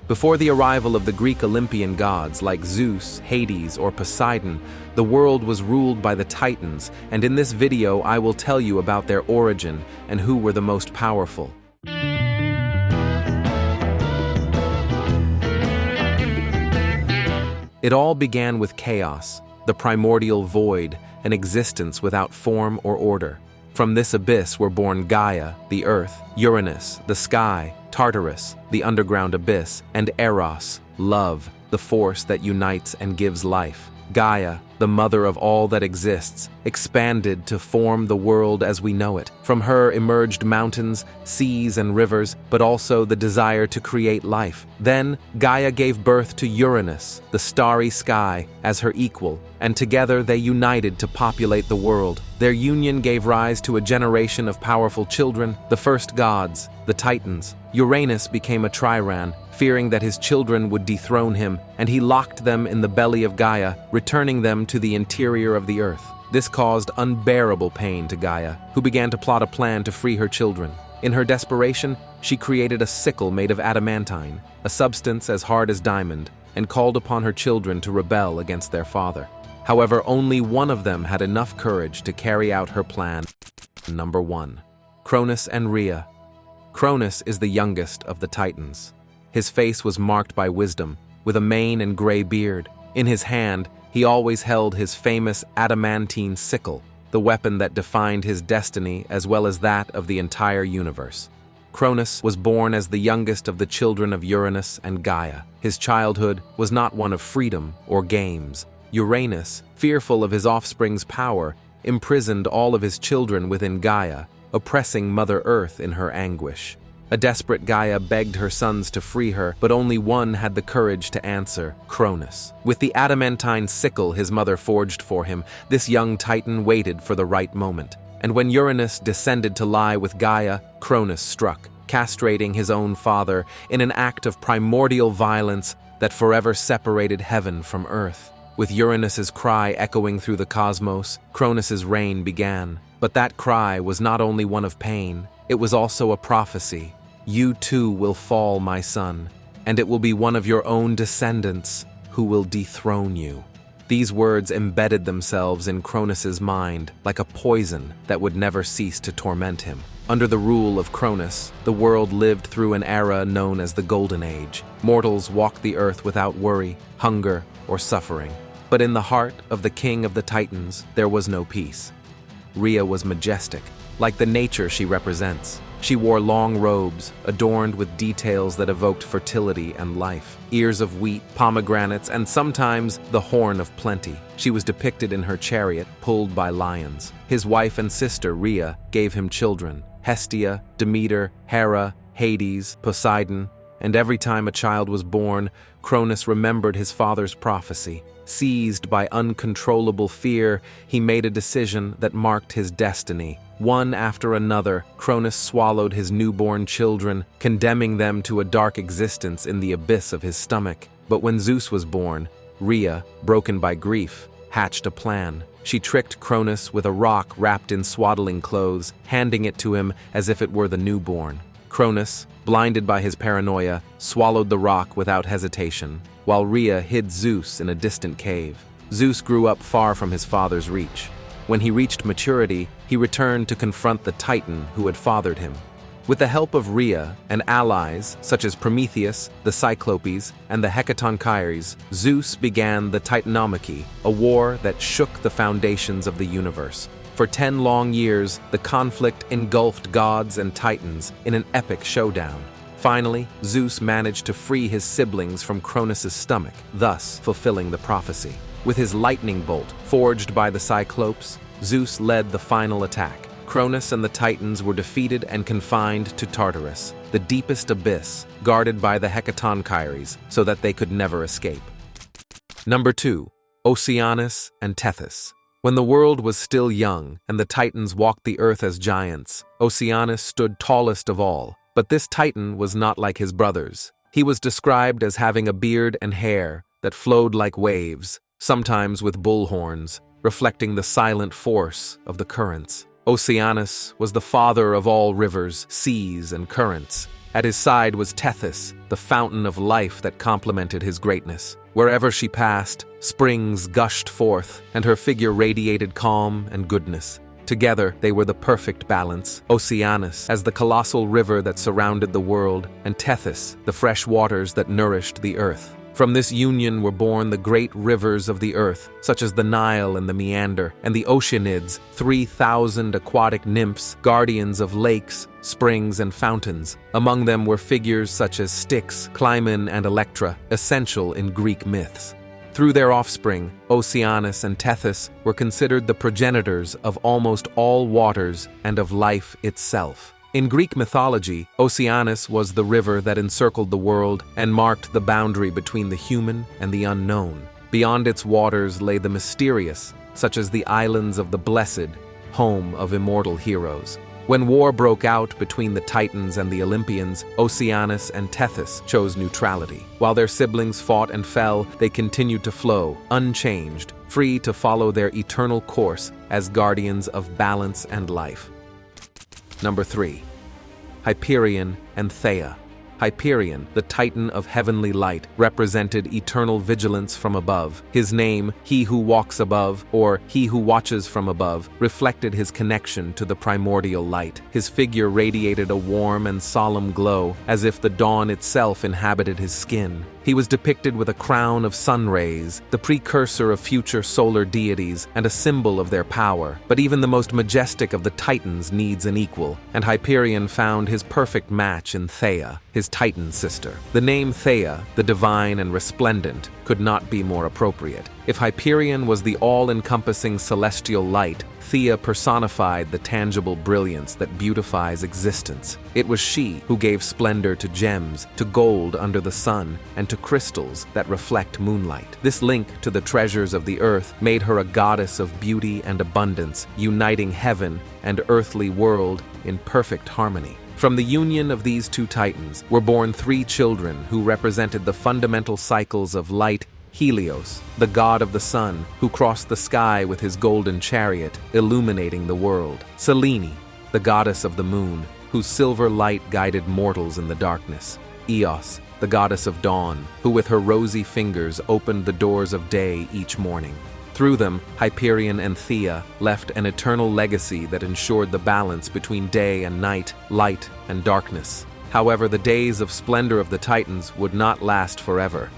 Before the arrival of the Greek Olympian gods like Zeus, Hades, or Poseidon, the world was ruled by the Titans, and in this video I will tell you about their origin and who were the most powerful. It all began with chaos, the primordial void, an existence without form or order. From this abyss were born Gaia, the earth, Uranus, the sky, Tartarus, the underground abyss, and Eros, love, the force that unites and gives life. Gaia, the mother of all that exists, expanded to form the world as we know it. From her emerged mountains, seas, and rivers, but also the desire to create life. Then, Gaia gave birth to Uranus, the starry sky, as her equal, and together they united to populate the world. Their union gave rise to a generation of powerful children, the first gods, the Titans. Uranus became a tyran, fearing that his children would dethrone him, and he locked them in the belly of Gaia, returning them to the interior of the earth. This caused unbearable pain to Gaia, who began to plot a plan to free her children. In her desperation, she created a sickle made of adamantine, a substance as hard as diamond, and called upon her children to rebel against their father. However, only one of them had enough courage to carry out her plan. Number 1. Cronus and Rhea. Cronus is the youngest of the Titans. His face was marked by wisdom, with a mane and gray beard. In his hand, he always held his famous adamantine sickle, the weapon that defined his destiny as well as that of the entire universe. Cronus was born as the youngest of the children of Uranus and Gaia. His childhood was not one of freedom or games. Uranus, fearful of his offspring's power, imprisoned all of his children within Gaia, oppressing Mother Earth in her anguish. A desperate Gaia begged her sons to free her, but only one had the courage to answer, Cronus. With the adamantine sickle his mother forged for him, this young Titan waited for the right moment. And when Uranus descended to lie with Gaia, Cronus struck, castrating his own father in an act of primordial violence that forever separated heaven from earth. With Uranus's cry echoing through the cosmos, Cronus's reign began. But that cry was not only one of pain, it was also a prophecy. You too will fall, my son, and it will be one of your own descendants who will dethrone you. These words embedded themselves in Cronus's mind like a poison that would never cease to torment him. Under the rule of Cronus, the world lived through an era known as the Golden Age. Mortals walked the earth without worry, hunger, or suffering. But in the heart of the king of the Titans, there was no peace. Rhea was majestic, like the nature she represents. She wore long robes, adorned with details that evoked fertility and life. Ears of wheat, pomegranates, and sometimes the horn of plenty. She was depicted in her chariot, pulled by lions. His wife and sister, Rhea, gave him children: Hestia, Demeter, Hera, Hades, Poseidon. And every time a child was born, Cronus remembered his father's prophecy. Seized by uncontrollable fear, he made a decision that marked his destiny. One after another, Cronus swallowed his newborn children, condemning them to a dark existence in the abyss of his stomach. But when Zeus was born, Rhea, broken by grief, hatched a plan. She tricked Cronus with a rock wrapped in swaddling clothes, handing it to him as if it were the newborn. Cronus, blinded by his paranoia, swallowed the rock without hesitation, while Rhea hid Zeus in a distant cave. Zeus grew up far from his father's reach. When he reached maturity, he returned to confront the Titan who had fathered him. With the help of Rhea and allies such as Prometheus, the Cyclopes, and the Hecatonchires, Zeus began the Titanomachy, a war that shook the foundations of the universe. For 10 long years, the conflict engulfed gods and titans in an epic showdown. Finally, Zeus managed to free his siblings from Cronus's stomach, thus fulfilling the prophecy. With his lightning bolt, forged by the Cyclopes, Zeus led the final attack. Cronus and the Titans were defeated and confined to Tartarus, the deepest abyss, guarded by the Hecatonchires so that they could never escape. Number 2. Oceanus and Tethys. When the world was still young and the Titans walked the earth as giants, Oceanus stood tallest of all. But this Titan was not like his brothers. He was described as having a beard and hair that flowed like waves, sometimes with bull horns, reflecting the silent force of the currents. Oceanus was the father of all rivers, seas, and currents. At his side was Tethys, the fountain of life that complemented his greatness. Wherever she passed, springs gushed forth, and her figure radiated calm and goodness. Together, they were the perfect balance. Oceanus, as the colossal river that surrounded the world, and Tethys, the fresh waters that nourished the earth. From this union were born the great rivers of the earth, such as the Nile and the Meander, and the Oceanids, 3,000 aquatic nymphs, guardians of lakes, springs, and fountains. Among them were figures such as Styx, Clymene, and Electra, essential in Greek myths. Through their offspring, Oceanus and Tethys were considered the progenitors of almost all waters and of life itself. In Greek mythology, Oceanus was the river that encircled the world and marked the boundary between the human and the unknown. Beyond its waters lay the mysterious, such as the islands of the blessed, home of immortal heroes. When war broke out between the Titans and the Olympians, Oceanus and Tethys chose neutrality. While their siblings fought and fell, they continued to flow, unchanged, free to follow their eternal course as guardians of balance and life. Number 3. Hyperion and Thea. Hyperion, the Titan of heavenly light, represented eternal vigilance from above. His name, He Who Walks Above, or He Who Watches from Above, reflected his connection to the primordial light. His figure radiated a warm and solemn glow, as if the dawn itself inhabited his skin. He was depicted with a crown of sun rays, the precursor of future solar deities and a symbol of their power. But even the most majestic of the Titans needs an equal, and Hyperion found his perfect match in Thea, his Titan sister. The name Thea, the divine and resplendent, could not be more appropriate. If Hyperion was the all-encompassing celestial light, Thea personified the tangible brilliance that beautifies existence. It was she who gave splendor to gems, to gold under the sun, and to crystals that reflect moonlight. This link to the treasures of the earth made her a goddess of beauty and abundance, uniting heaven and earthly world in perfect harmony. From the union of these two titans were born 3 children who represented the fundamental cycles of light. Helios, the god of the sun, who crossed the sky with his golden chariot, illuminating the world. Selene, the goddess of the moon, whose silver light guided mortals in the darkness. Eos, the goddess of dawn, who with her rosy fingers opened the doors of day each morning. Through them, Hyperion and Thea left an eternal legacy that ensured the balance between day and night, light and darkness. However, the days of splendor of the Titans would not last forever.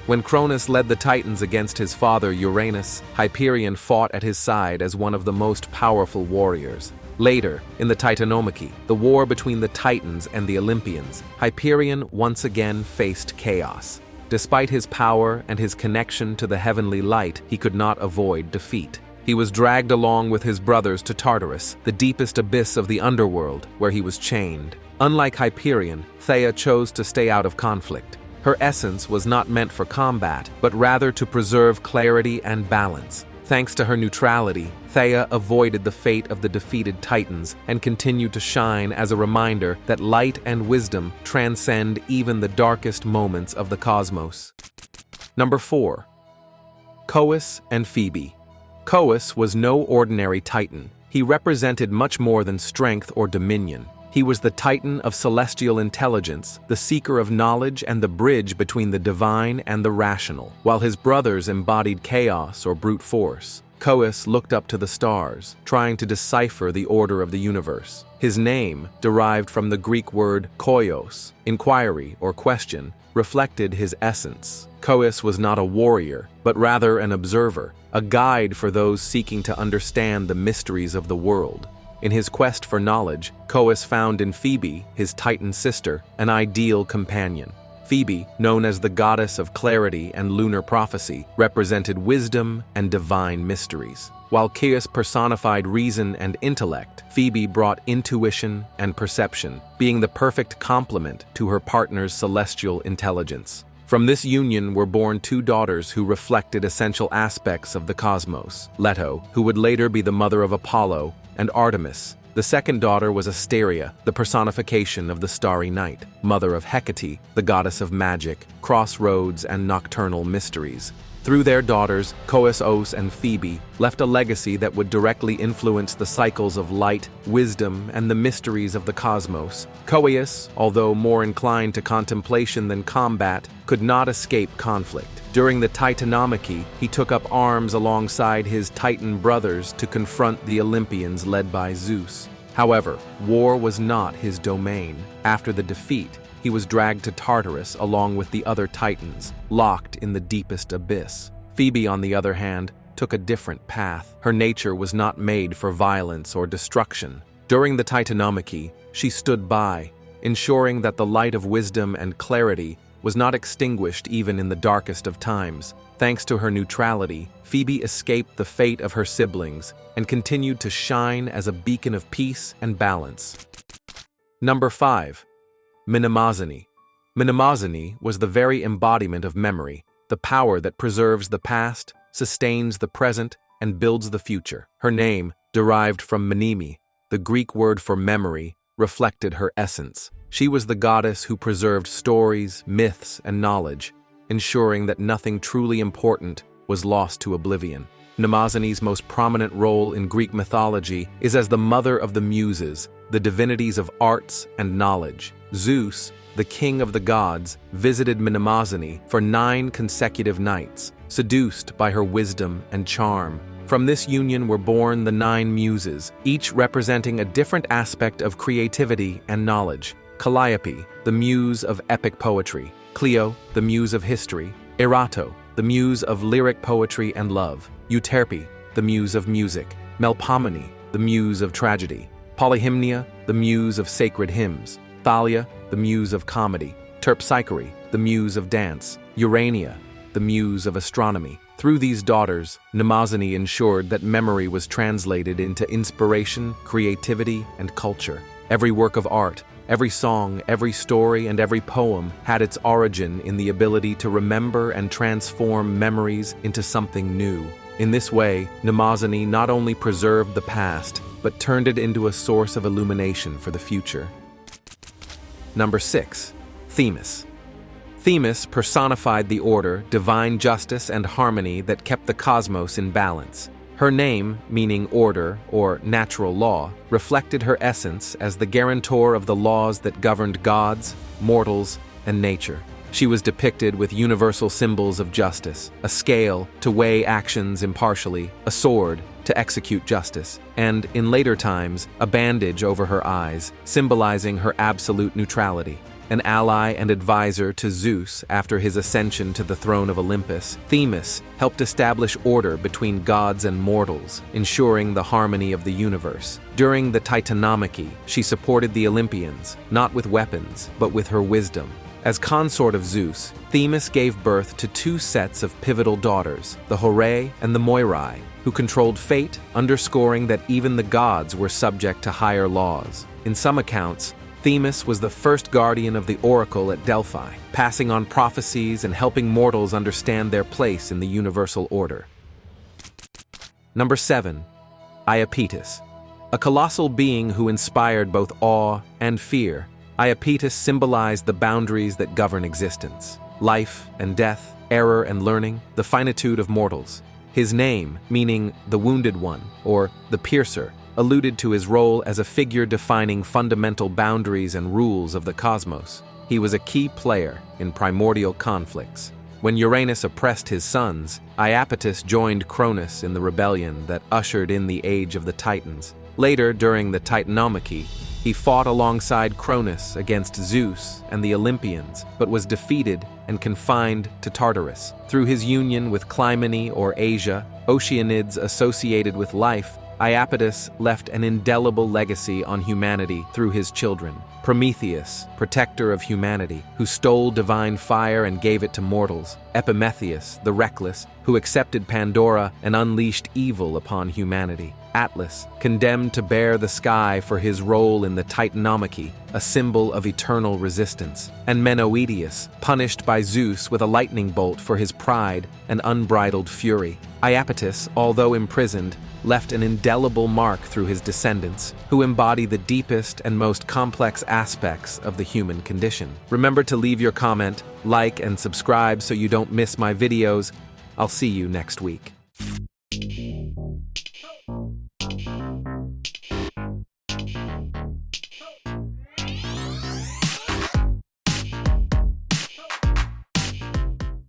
When Cronus led the Titans against his father Uranus, Hyperion fought at his side as one of the most powerful warriors. Later, in the Titanomachy, the war between the Titans and the Olympians, Hyperion once again faced chaos. Despite his power and his connection to the heavenly light, he could not avoid defeat. He was dragged along with his brothers to Tartarus, the deepest abyss of the underworld, where he was chained. Unlike Hyperion, Thea chose to stay out of conflict. Her essence was not meant for combat, but rather to preserve clarity and balance. Thanks to her neutrality, Thea avoided the fate of the defeated Titans and continued to shine as a reminder that light and wisdom transcend even the darkest moments of the cosmos. Number 4. Coeus and Phoebe. Coeus was no ordinary Titan. He represented much more than strength or dominion. He was the Titan of celestial intelligence, the seeker of knowledge and the bridge between the divine and the rational. While his brothers embodied chaos or brute force, Coeus looked up to the stars, trying to decipher the order of the universe. His name, derived from the Greek word koios, inquiry or question, reflected his essence. Coeus was not a warrior, but rather an observer, a guide for those seeking to understand the mysteries of the world. In his quest for knowledge, Coeus found in Phoebe, his Titan sister, an ideal companion. Phoebe, known as the goddess of clarity and lunar prophecy, represented wisdom and divine mysteries. While Coeus personified reason and intellect, Phoebe brought intuition and perception, being the perfect complement to her partner's celestial intelligence. From this union were born 2 daughters who reflected essential aspects of the cosmos: Leto, who would later be the mother of Apollo, and Artemis. The second daughter was Asteria, the personification of the starry night, mother of Hecate, the goddess of magic, crossroads, and nocturnal mysteries. through their daughters, Coeus and Phoebe, left a legacy that would directly influence the cycles of light, wisdom, and the mysteries of the cosmos. Coeus, although more inclined to contemplation than combat, could not escape conflict. During the Titanomachy, he took up arms alongside his Titan brothers to confront the Olympians led by Zeus. However, war was not his domain. After the defeat, he was dragged to Tartarus along with the other Titans, locked in the deepest abyss. Phoebe, on the other hand, took a different path. Her nature was not made for violence or destruction. During the Titanomachy, she stood by, ensuring that the light of wisdom and clarity was not extinguished even in the darkest of times. Thanks to her neutrality, Phoebe escaped the fate of her siblings and continued to shine as a beacon of peace and balance. Number 5. Mnemosyne. Mnemosyne was the very embodiment of memory, the power that preserves the past, sustains the present, and builds the future. Her name, derived from mneme, the Greek word for memory, reflected her essence. She was the goddess who preserved stories, myths, and knowledge, ensuring that nothing truly important was lost to oblivion. Mnemosyne's most prominent role in Greek mythology is as the mother of the Muses, the divinities of arts and knowledge. Zeus, the king of the gods, visited Mnemosyne for 9 consecutive nights, seduced by her wisdom and charm. From this union were born the 9 Muses, each representing a different aspect of creativity and knowledge. Calliope, the muse of epic poetry; Clio, the muse of history; Erato, the muse of lyric poetry and love; Euterpe, the muse of music; Melpomene, the muse of tragedy; Polyhymnia, the muse of sacred hymns; Thalia, the muse of comedy; Terpsichore, the muse of dance; Urania, the muse of astronomy. Through these daughters, Mnemosyne ensured that memory was translated into inspiration, creativity, and culture. Every work of art, every song, every story, and every poem had its origin in the ability to remember and transform memories into something new. In this way, Mnemosyne not only preserved the past, but turned it into a source of illumination for the future. Number 6. Themis. Themis personified the order, divine justice, and harmony that kept the cosmos in balance. Her name, meaning order or natural law, reflected her essence as the guarantor of the laws that governed gods, mortals, and nature. She was depicted with universal symbols of justice: a scale to weigh actions impartially, a sword to execute justice, and, in later times, a bandage over her eyes, symbolizing her absolute neutrality. An ally and advisor to Zeus after his ascension to the throne of Olympus, Themis helped establish order between gods and mortals, ensuring the harmony of the universe. During the Titanomachy, she supported the Olympians, not with weapons, but with her wisdom. As consort of Zeus, Themis gave birth to 2 sets of pivotal daughters, the Horae and the Moirae, who controlled fate, underscoring that even the gods were subject to higher laws. In some accounts, Themis was the first guardian of the oracle at Delphi, passing on prophecies and helping mortals understand their place in the universal order. Number 7. Iapetus. A colossal being who inspired both awe and fear, Iapetus symbolized the boundaries that govern existence: life and death, error and learning, the finitude of mortals. His name, meaning the Wounded One, or the Piercer, alluded to his role as a figure defining fundamental boundaries and rules of the cosmos. He was a key player in primordial conflicts. When Uranus oppressed his sons, Iapetus joined Cronus in the rebellion that ushered in the Age of the Titans. Later, during the Titanomachy, he fought alongside Cronus against Zeus and the Olympians, but was defeated and confined to Tartarus. Through his union with Clymene or Asia, Oceanids associated with life, Iapetus left an indelible legacy on humanity through his children. Prometheus, protector of humanity, who stole divine fire and gave it to mortals. Epimetheus, the reckless, who accepted Pandora and unleashed evil upon humanity. Atlas, condemned to bear the sky for his role in the Titanomachy, a symbol of eternal resistance. And Menoetius, punished by Zeus with a lightning bolt for his pride and unbridled fury. Iapetus, although imprisoned, left an indelible mark through his descendants, who embody the deepest and most complex aspects of the human condition. Remember to leave your comment, like, and subscribe so you don't miss my videos. I'll see you next week.